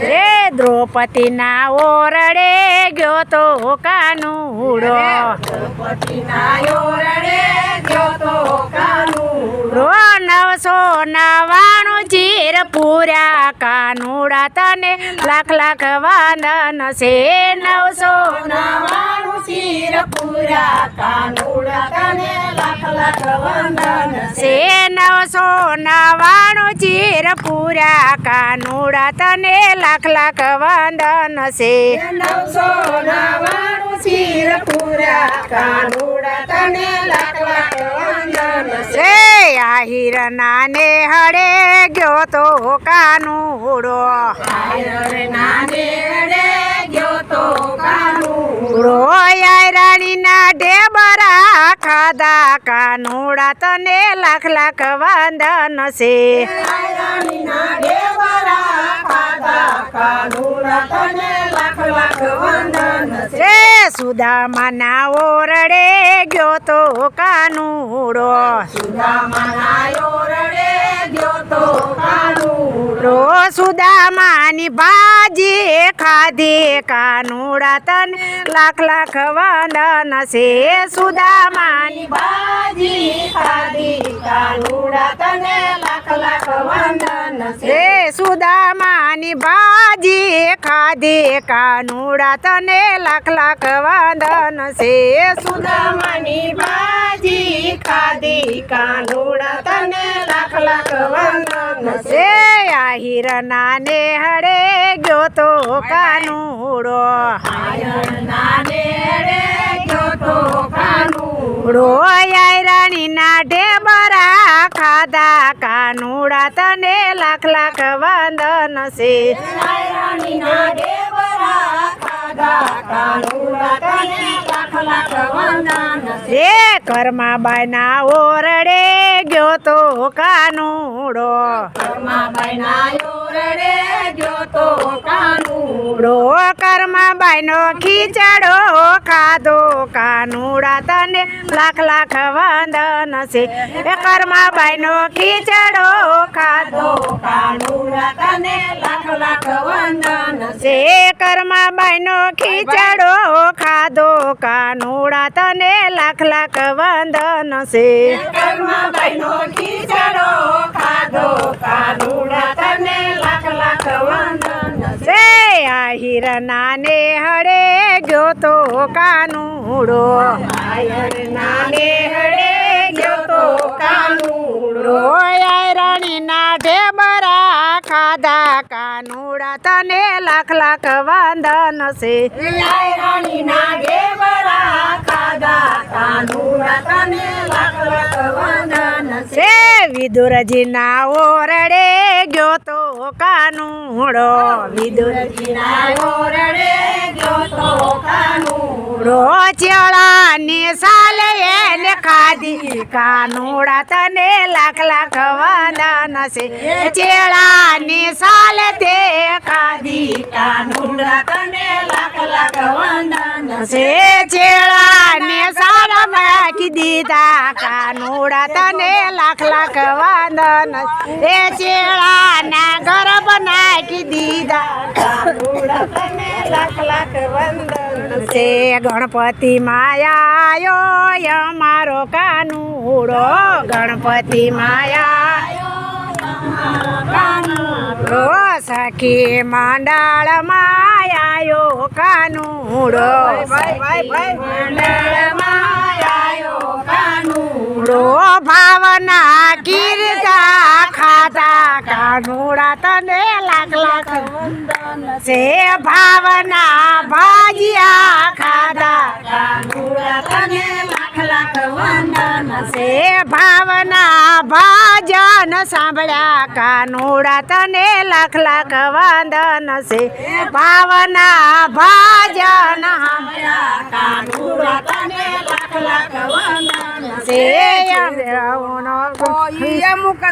રે દ્રૌપદીના ઓરડે ગયો તો કાનુડો રો 999 ચીર પૂર્યા કાનુડા તને લાખ લાખ વંદન છે 999 ચીર પૂર્યા કાનુડા તને લાખ લાખ વંદન છે 999 ચીર પૂર્યા કાનુડા તને લાખ લાખ વંદન છે 999 ચીર પૂર્યા કાનુડા તને લાખ લાખ વંદન છે આહિર નાને હડે ગયો તો કાનુડો નાને હડે ગયો તો કાનુડો રાણીના ઢેબરા ખાધા કાનુડા તને લાખ લાખ વંદન છે રાણીના ઢેબરા ખાધા કાનુડા તને લાખ લાખ વંદન છે સુદામાના ઓરડે ગયો તો કાનુડો સુદામાના ઓરડે ગયો તો કાનુડો સુદામાની ભાજી ખાધી કાનુડા તને લાખ લાખ વંદન છે સુદામાની ભાજી ખાધી કાનુડા તને લાખ લાખ વંદન છે સુદામાની ભાજી ખાધી કાનુડા તને લાખ લાખ વંદન છે સુદામાની ભાજી ખાધી કાનુડા તને લાખ લાખ વંદન છે આહિર નાને હડે ગયો તો કાનુડો નાને હડે ગયો તો કાનુડો રાણીના ઢેબરા ખાધા કાનુડા તને લાખ લાખ વંદન છે રાણીના ઢેબરા ખાધા કાનુડા તને લાખ લાખ વંદન છે કર્માબાઈના ઓરડે ગયો તો કાનુડો કર્માબાઈના ઓરડે ગયો તો કાનુડો કર્માબાઈનો ખીચડો ખાધો કાનુડા તને લાખ લાખ વંદન છે એ કર્માબાઈનો ખીચડો ખાધો કાનુડા તને લાખ લાખ વંદન છે કર્માબાઈનો ખીચડો ખાધો કાનુડા તને લાખ લાખ વંદન છે કર્માબાઈનો ખીચડો ખાધો કાનુડા તને લાખ લાખ વંદન છે આહિર નાને હડે ગયો તો કાનુડો નાને હડે ગયો તો કાનુડો રાણીના ઢેબરા ખાધા કાનુડા તને લાખ લાખ વંદન છે રાણીના ઢેબરા ખાધા કાનુડા તને લાખ લાખ વંદન છે વિદુરજીના ઓરડે ગયો તો કાનુડો વિદુરજીના ઓરડે ગયો તો કાનુડો ચેળાની સાલે એને ખાધી કાનુડા તને લાખ લાખ વંદન છે ચેળાની સાલે તે ખાધી કાનુડા તને લાખ લાખ વંદન છે ચેળાને સારા નાખી દીધા કાનુડા તને લાખ લાખ વંદન એ ચેળાના ગરબ નાખી દીધા કાનુડા તને લાખ લાખ વંદન છે ગણપતિ માયાયો અમારો કાનુડો ગણપતિ માયા કાનુડો સખી મંડળ માયાયો કાનુડો મંડળ માયાયો કાનુડો ભાવના કીર્તા ખાધા કાનુડા તને લાખ લાખ વંદન છે ભાવના ભાજિયા ખાધા કાનુડા તને લાખ લાખ વંદન છે ભાવના ભાજન સાંભળ્યા કાનુડા તને લાખ લાખ વંદન છે ભાવના ભાજન કાનુડા તને લાખ લાખ વંદન છે અમુક